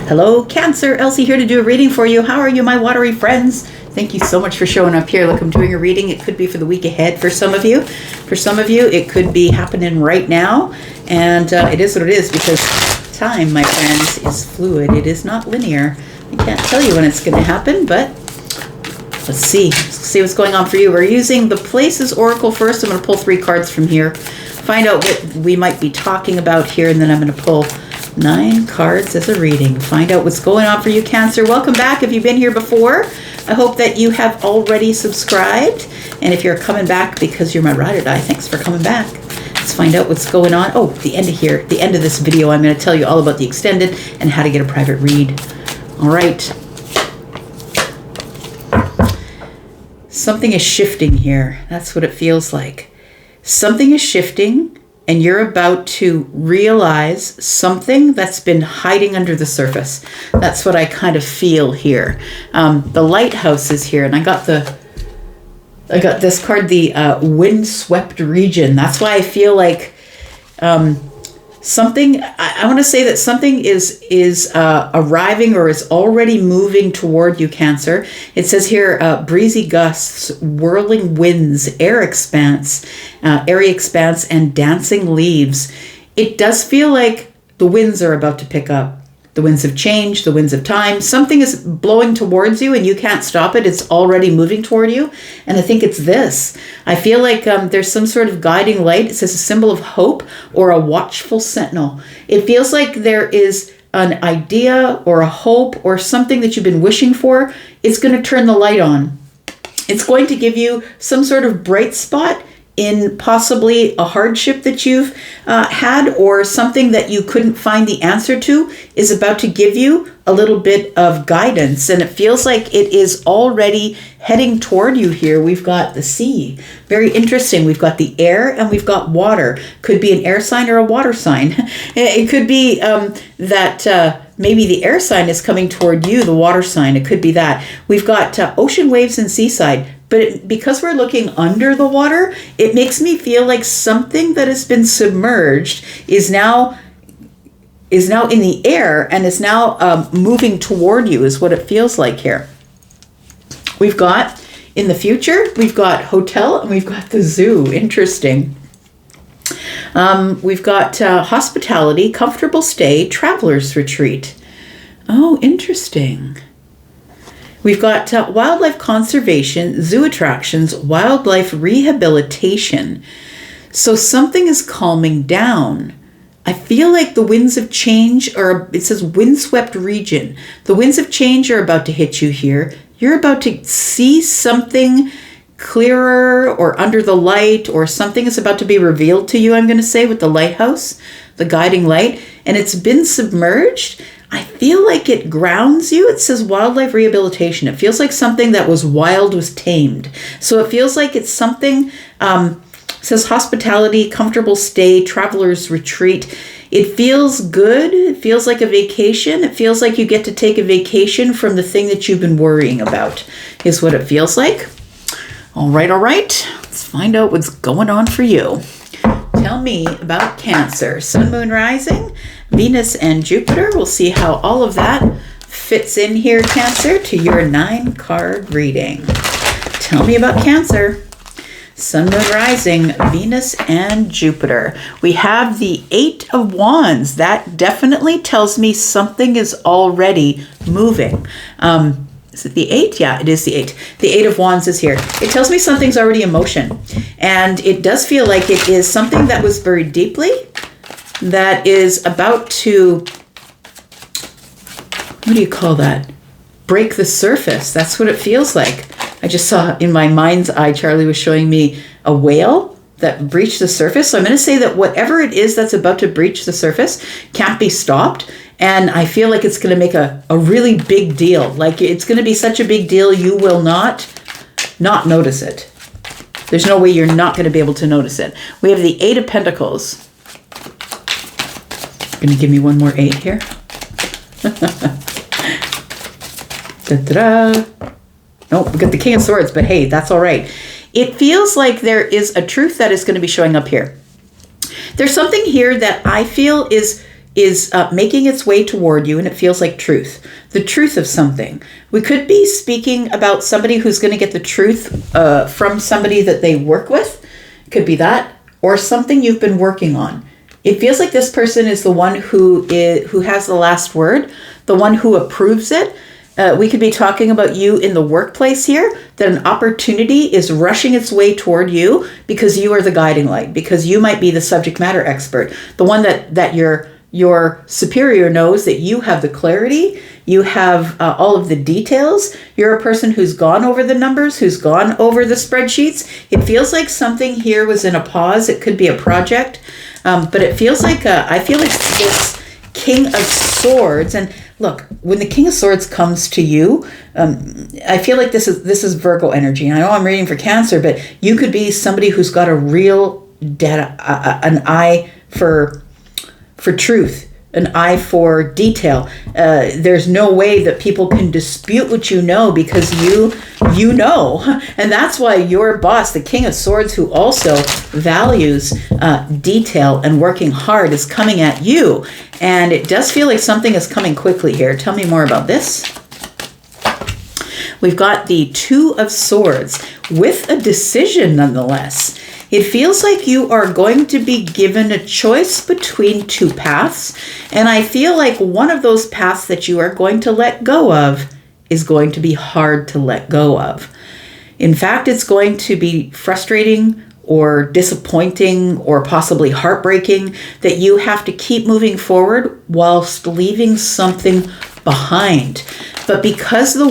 Hello, Cancer. Elsie here to do a reading for you. How are you, my watery friends? Thank you so much for showing up here. Look, I'm doing a reading. It could be for the week ahead for some of you. For some of you, it could be happening right now. And it is what it is because time, my friends, is fluid. It is not linear. I can't tell you when it's going to happen, but let's see. Let's see what's going on for you. We're using the Places Oracle first. I'm going to pull 3 cards from here. Find out what we might be talking about here, and then I'm going to pull 9 cards as a reading. Find out what's going on for you, Cancer. Welcome back if you've been here before. I hope that you have already subscribed. And if you're coming back because you're my ride or die, thanks for coming back. Let's find out what's going on. Oh, the end of this video, I'm going to tell you all about the extended and how to get a private read. All right. Something is shifting here. That's what it feels like. Something is shifting, and you're about to realize something that's been hiding under the surface. That's what I kind of feel here. The lighthouse is here, and I got this card, the windswept region. That's why I feel like something. I want to say that something is arriving or is already moving toward you, Cancer. It says here, breezy gusts, whirling winds, airy expanse, and dancing leaves. It does feel like the winds are about to pick up. The winds of change, the winds of time. Something is blowing towards you and you can't stop it. It's already moving toward you. And I think it's this. I feel like there's some sort of guiding light. It says a symbol of hope or a watchful sentinel. It feels like there is an idea or a hope or something that you've been wishing for. It's going to turn the light on. It's going to give you some sort of bright spot in possibly a hardship that you've had, or something that you couldn't find the answer to is about to give you a little bit of guidance. And it feels like it is already heading toward you here. We've got the sea. Very interesting. We've got the air and we've got water. Could be an air sign or a water sign. It could be that maybe the air sign is coming toward you, the water sign. It could be that. We've got ocean waves and seaside. But because we're looking under the water, it makes me feel like something that has been submerged is now in the air and is now moving toward you, is what it feels like here. We've got, in the future, we've got hotel and we've got the zoo. Interesting. We've got hospitality, comfortable stay, traveler's retreat. Oh, interesting. We've got wildlife conservation, zoo attractions, wildlife rehabilitation. So something is calming down. I feel like the winds of change are, it says windswept region. The winds of change are about to hit you here. You're about to see something clearer or under the light, or something is about to be revealed to you, I'm going to say, with the lighthouse, the guiding light, and it's been submerged. I feel like it grounds you. It says wildlife rehabilitation. It feels like something that was wild was tamed. So it feels like it's something, it says hospitality, comfortable stay, traveler's retreat. It feels good. It feels like a vacation. It feels like you get to take a vacation from the thing that you've been worrying about, is what it feels like. All right. Let's find out what's going on for you. Tell me about Cancer. Sun, Moon, Rising, Venus, and Jupiter. We'll see how all of that fits in here, Cancer, to your 9-card reading. Tell me about Cancer. Sun, Moon, Rising, Venus, and Jupiter. We have the 8 of Wands. That definitely tells me something is already moving. Is it the 8? Yeah, it is the 8. The 8 of Wands is here. It tells me something's already in motion. And it does feel like it is something that was buried deeply, that is about to, what do you call that? Break the surface. That's what it feels like. I just saw in my mind's eye, Charlie was showing me a whale that breached the surface. So I'm going to say that whatever it is that's about to breach the surface can't be stopped. And I feel like it's going to make a really big deal. Like it's going to be such a big deal, you will not notice it. There's no way you're not going to be able to notice it. We have the 8 of Pentacles. Going to give me one more 8 here. Da-da-da. Nope, we got the King of Swords, but hey, that's all right. It feels like there is a truth that is going to be showing up here. There's something here that I feel is is making its way toward you, and it feels like truth. The truth of something. We could be speaking about somebody who's going to get the truth from somebody that they work with. It could be that, or something you've been working on. It feels like this person is the one who has the last word, the one who approves it. We could be talking about you in the workplace here, that an opportunity is rushing its way toward you because you are the guiding light, because you might be the subject matter expert, the one that your superior knows that you have the clarity, you have all of the details. You're a person who's gone over the numbers, who's gone over the spreadsheets. It feels like something here was in a pause. It could be a project, but it feels like I feel like this King of Swords. And look, when the King of Swords comes to you, I feel like this is Virgo energy. And I know I'm reading for Cancer, but you could be somebody who's got a real an eye for truth, an eye for detail. There's no way that people can dispute what you know, because you know. And that's why your boss, the King of Swords, who also values detail and working hard, is coming at you. And it does feel like something is coming quickly here. Tell me more about this. We've got the Two of Swords with a decision nonetheless. It feels like you are going to be given a choice between two paths. And I feel like one of those paths that you are going to let go of is going to be hard to let go of. In fact, it's going to be frustrating or disappointing or possibly heartbreaking that you have to keep moving forward whilst leaving something behind. But because the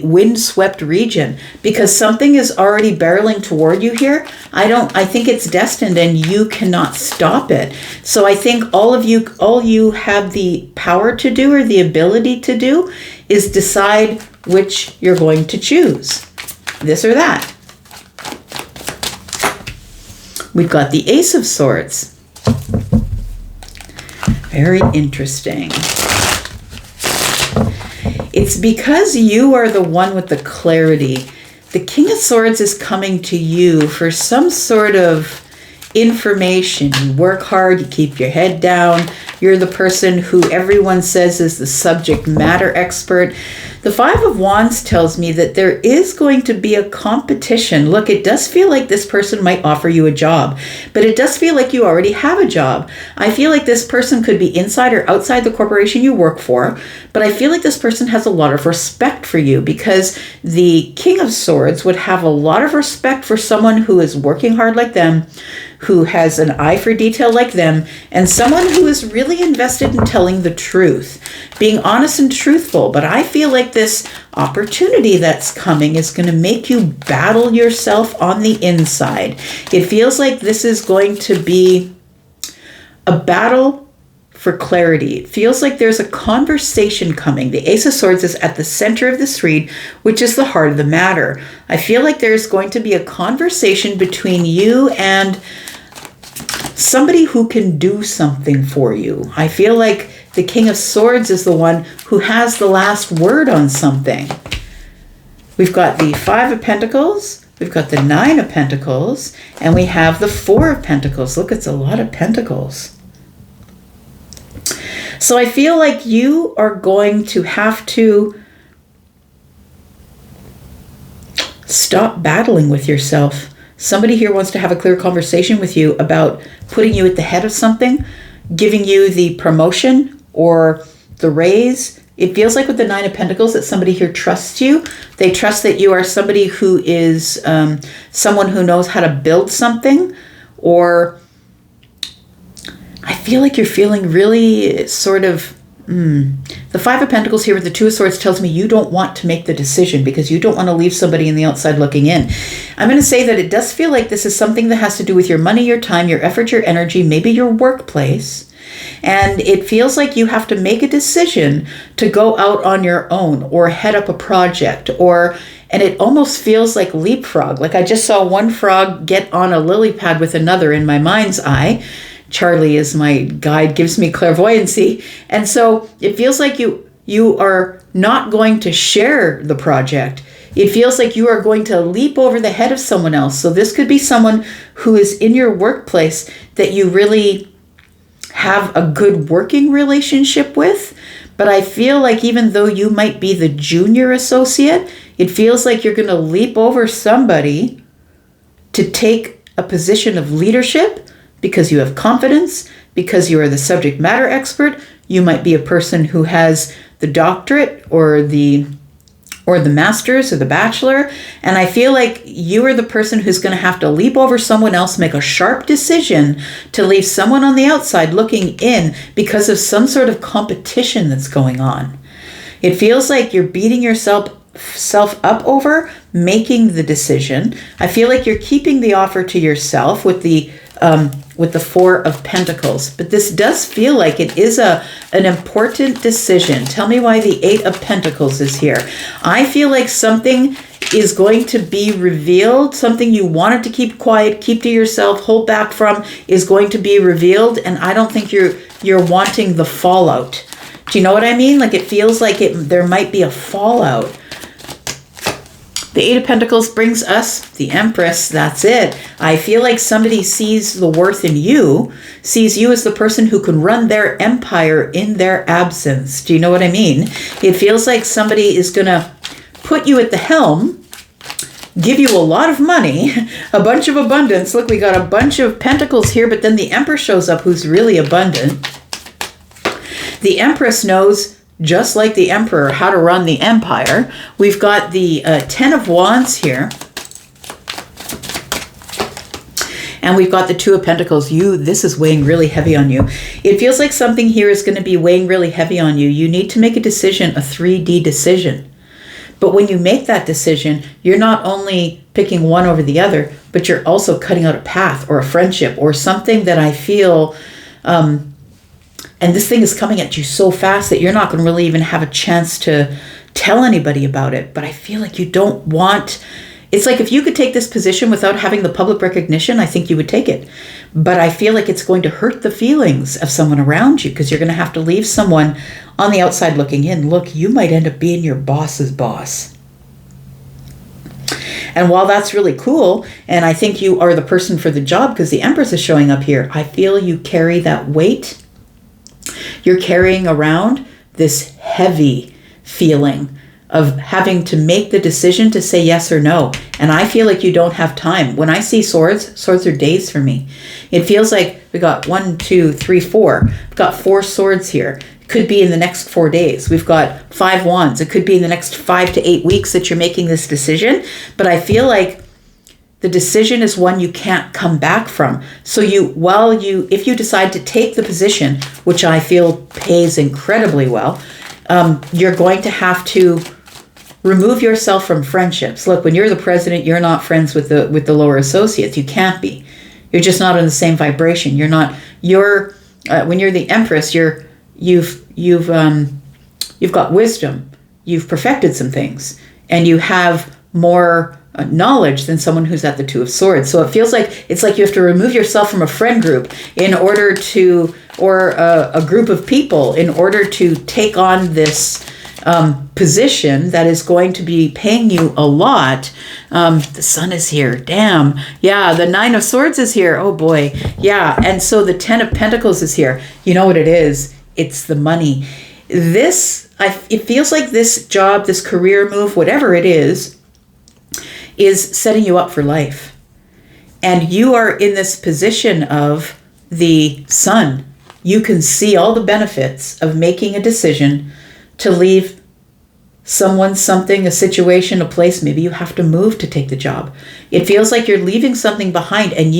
wind-swept region, because something is already barreling toward you here, I think it's destined and you cannot stop it. So I think all you have the power to do, or the ability to do, is decide which you're going to choose, this or that. We've got the Ace of Swords. Very interesting. It's because you are the one with the clarity. The King of Swords is coming to you for some sort of information. You work hard, you keep your head down. You're the person who everyone says is the subject matter expert. The Five of Wands tells me that there is going to be a competition. Look, it does feel like this person might offer you a job, but it does feel like you already have a job. I feel like this person could be inside or outside the corporation you work for, but I feel like this person has a lot of respect for you, because the King of Swords would have a lot of respect for someone who is working hard like them, who has an eye for detail like them, and someone who is really invested in telling the truth, being honest and truthful. But I feel like this opportunity that's coming is going to make you battle yourself on the inside. It feels like this is going to be a battle for clarity. It feels like there's a conversation coming. The Ace of Swords is at the center of this read, which is the heart of the matter. I feel like there's going to be a conversation between you and somebody who can do something for you. I feel like the King of Swords is the one who has the last word on something. We've got the Five of Pentacles, we've got the Nine of Pentacles, and we have the Four of Pentacles. Look, it's a lot of pentacles. So I feel like you are going to have to stop battling with yourself. Somebody here wants to have a clear conversation with you about putting you at the head of something, giving you the promotion or the raise. It feels like with the Nine of Pentacles that somebody here trusts you. They trust that you are somebody who is someone who knows how to build something, or I feel like you're feeling really sort of, the Five of Pentacles here with the Two of Swords tells me you don't want to make the decision because you don't want to leave somebody on the outside looking in. I'm going to say that it does feel like this is something that has to do with your money, your time, your effort, your energy, maybe your workplace. And it feels like you have to make a decision to go out on your own or head up a project, and it almost feels like leapfrog. Like I just saw one frog get on a lily pad with another in my mind's eye. Charlie is my guide, gives me clairvoyancy. And so it feels like you are not going to share the project. It feels like you are going to leap over the head of someone else. So this could be someone who is in your workplace that you really have a good working relationship with. But I feel like even though you might be the junior associate, it feels like you're going to leap over somebody to take a position of leadership because you have confidence, because you are the subject matter expert. You might be a person who has the doctorate or the master's or the bachelor. And I feel like you are the person who's going to have to leap over someone else, make a sharp decision to leave someone on the outside looking in because of some sort of competition that's going on. It feels like you're beating yourself up over making the decision. I feel like you're keeping the offer to yourself with the Four of Pentacles, but this does feel like it is an important decision. Tell me why the Eight of Pentacles is here. I feel like something is going to be revealed. Something you wanted to keep quiet, keep to yourself, hold back from, is going to be revealed, and I don't think you're wanting the fallout. Do you know what I mean? Like, it feels like there might be a fallout. The Eight of Pentacles brings us the Empress. That's it. I feel like somebody sees the worth in you, sees you as the person who can run their empire in their absence. Do you know what I mean? It feels like somebody is going to put you at the helm, give you a lot of money, a bunch of abundance. Look, we got a bunch of pentacles here, but then the Empress shows up who's really abundant. The Empress knows, just like the Emperor, how to run the empire. We've got the Ten of Wands here. And we've got the Two of Pentacles. This is weighing really heavy on you. It feels like something here is going to be weighing really heavy on you. You need to make a decision, a 3D decision. But when you make that decision, you're not only picking one over the other, but you're also cutting out a path or a friendship or something that I feel... and this thing is coming at you so fast that you're not going to really even have a chance to tell anybody about it. But I feel like you don't want... It's like if you could take this position without having the public recognition, I think you would take it. But I feel like it's going to hurt the feelings of someone around you because you're going to have to leave someone on the outside looking in. Look, you might end up being your boss's boss. And while that's really cool, and I think you are the person for the job because the Empress is showing up here, I feel you carry that weight. You're carrying around this heavy feeling of having to make the decision to say yes or no. And I feel like you don't have time. When I see swords are days for me. It feels like we got 1, 2, 3, 4. We've got 4 swords here. It could be in the next 4 days. We've got 5 wands. It could be in the next 5 to 8 weeks that you're making this decision. But I feel like the decision is one you can't come back from. So if you decide to take the position, which I feel pays incredibly well, you're going to have to remove yourself from friendships. Look, when you're the president, you're not friends with the lower associates. You can't be. You're just not on the same vibration. When you're the Empress, you've got wisdom. You've perfected some things, and you have more knowledge than someone who's at the Two of Swords. So it feels like it's like you have to remove yourself from a friend group or a group of people in order to take on this position that is going to be paying you a lot. The Sun is here. Damn. Yeah, the Nine of Swords is here. Oh boy. Yeah, and so the Ten of Pentacles is here. You know what it is? It's the money. It feels like this job, this career move, whatever it is setting you up for life. And you are in this position of the Sun. You can see all the benefits of making a decision to leave someone, something, a situation, a place. Maybe you have to move to take the job. It feels like you're leaving something behind, and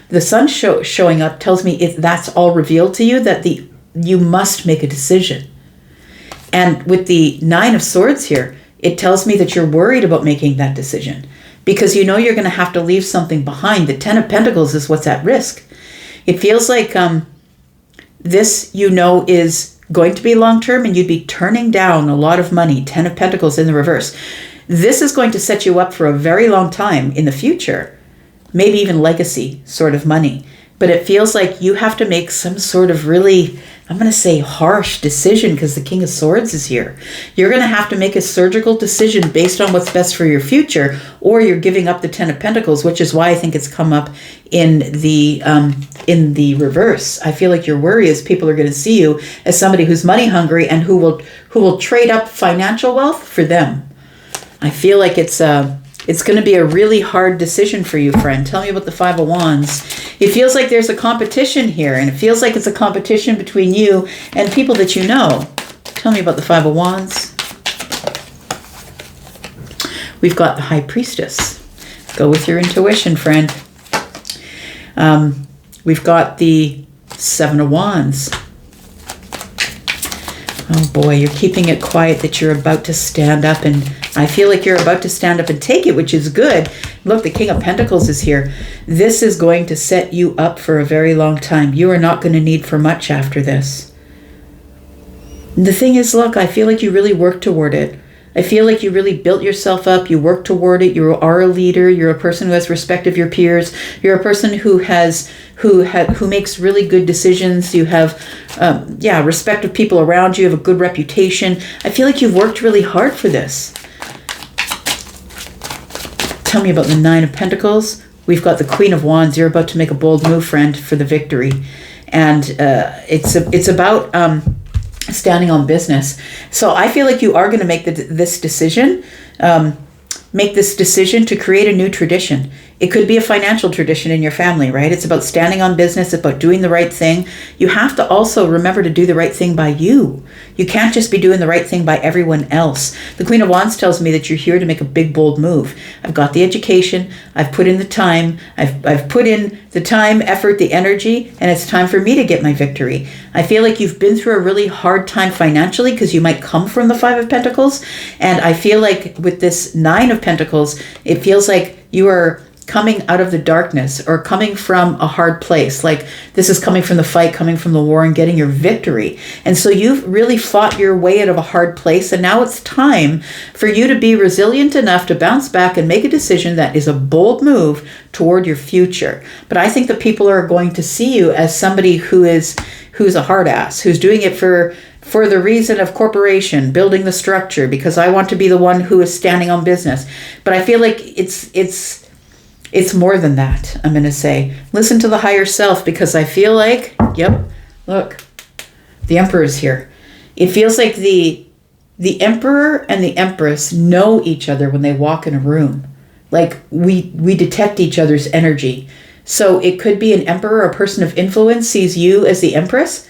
the Sun showing up tells me that's all revealed to you, that you must make a decision. And with the Nine of Swords here, it tells me that you're worried about making that decision because you know you're going to have to leave something behind. The Ten of Pentacles is what's at risk. It feels like this, is going to be long-term, and you'd be turning down a lot of money. Ten of Pentacles in the reverse. This is going to set you up for a very long time in the future, maybe even legacy sort of money. But it feels like you have to make some sort of really I'm going to say harsh decision, because the King of Swords is here. You're going to have to make a surgical decision based on what's best for your future, or you're giving up the Ten of Pentacles, which is why I think it's come up in the reverse. I feel like your worry is people are going to see you as somebody who's money hungry and who will trade up financial wealth for them. I feel like it's going to be a really hard decision for you, friend. Tell me about the Five of Wands. It feels like there's a competition here, and it feels like it's a competition between you and people that you know. Tell me about the Five of Wands. We've got the High Priestess. Go with your intuition, friend. We've got the Seven of Wands. Oh boy, you're keeping it quiet that you're about to stand up, and I feel like you're about to stand up and take it, which is good. Look, the King of Pentacles is here. This is going to set you up for a very long time. You are not going to need for much after this. The thing is, look, I feel like you really worked toward it. I feel like you really built yourself up. You worked toward it. You are a leader. You're a person who has respect of your peers. You're a person who makes really good decisions. You have, respect of people around you. You have a good reputation. I feel like you've worked really hard for this. Tell me about the Nine of Pentacles. We've got the Queen of Wands. You're about to make a bold move, friend, for the victory. And it's about standing on business. So I feel like you are going to make this decision to create a new tradition. It could be a financial tradition in your family, right? It's about standing on business, it's about doing the right thing. You have to also remember to do the right thing by you. You can't just be doing the right thing by everyone else. The Queen of Wands tells me that you're here to make a big, bold move. I've got the education. I've put in the time. I've put in the time, effort, the energy, and it's time for me to get my victory. I feel like you've been through a really hard time financially because you might come from the Five of Pentacles. And I feel like with this Nine of Pentacles, it feels like you are coming out of the darkness or coming from a hard place. Like this is coming from the fight, coming from the war, and getting your victory. And so you've really fought your way out of a hard place. And now it's time for you to be resilient enough to bounce back and make a decision that is a bold move toward your future. But I think that people are going to see you as somebody who's a hard ass, who's doing it for the reason of corporation, building the structure, because I want to be the one who is standing on business. But I feel like it's more than that, I'm going to say. Listen to the higher self, because I feel like, look, the Emperor is here. It feels like the Emperor and the Empress know each other when they walk in a room. Like we detect each other's energy. So it could be an Emperor, a person of influence, sees you as the Empress,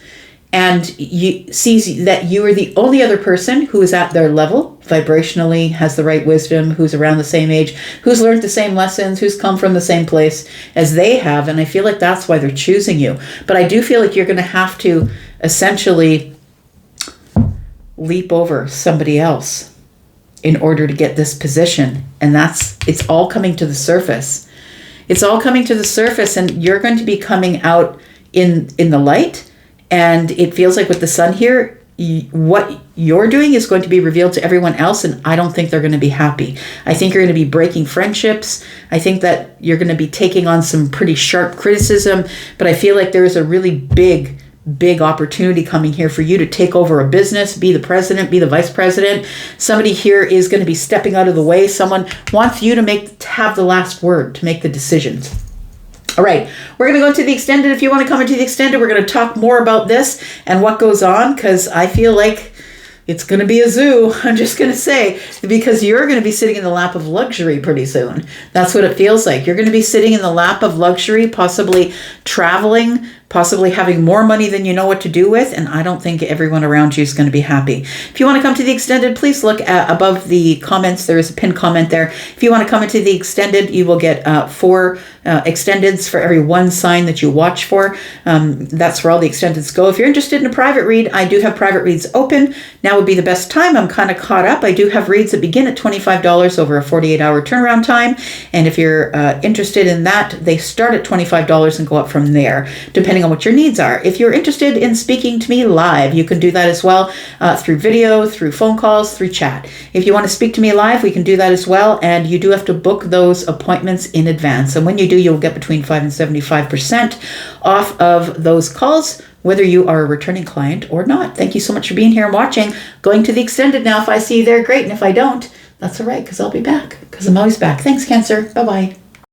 and sees that you are the only other person who is at their level, vibrationally, has the right wisdom, who's around the same age, who's learned the same lessons, who's come from the same place as they have. And I feel like that's why they're choosing you. But I do feel like you're going to have to essentially leap over somebody else in order to get this position. And it's all coming to the surface. It's all coming to the surface, and you're going to be coming out in the light. And it feels like with the Sun here, what you're doing is going to be revealed to everyone else, and I don't think they're going to be happy. I think you're going to be breaking friendships. I think that you're going to be taking on some pretty sharp criticism, but I feel like there is a really big opportunity coming here for you to take over a business, be the president, be the vice president. Somebody here is going to be stepping out of the way. Someone wants you to have the last word, to make the decisions. All right, we're going to go into the extended. If you want to come into the extended, we're going to talk more about this and what goes on, because I feel like it's going to be a zoo. I'm just going to say, because you're going to be sitting in the lap of luxury pretty soon. That's what it feels like. You're going to be sitting in the lap of luxury, possibly traveling, possibly having more money than you know what to do with, and I don't think everyone around you is going to be happy. If you want to come to the extended, please look above the comments. There is a pinned comment there. If you want to come into the extended, you will get 4 extendeds for every 1 sign that you watch for. That's where all the extendeds go. If you're interested in a private read, I do have private reads open. Now would be the best time. I'm kind of caught up. I do have reads that begin at $25 over a 48-hour turnaround time, and if you're interested in that, they start at $25 and go up from there, depending depending on what your needs are. If you're interested in speaking to me live, you can do that as well, through video, through phone calls, through chat. If you want to speak to me live, we can do that as well, and you do have to book those appointments in advance. And when you do, you'll get between 5 and 75% off of those calls, whether you are a returning client or not. Thank you so much for being here and watching. Going to the extended now. If I see you there, great. And if I don't, that's all right, because I'll be back, because I'm always back. Thanks, Cancer. Bye-bye.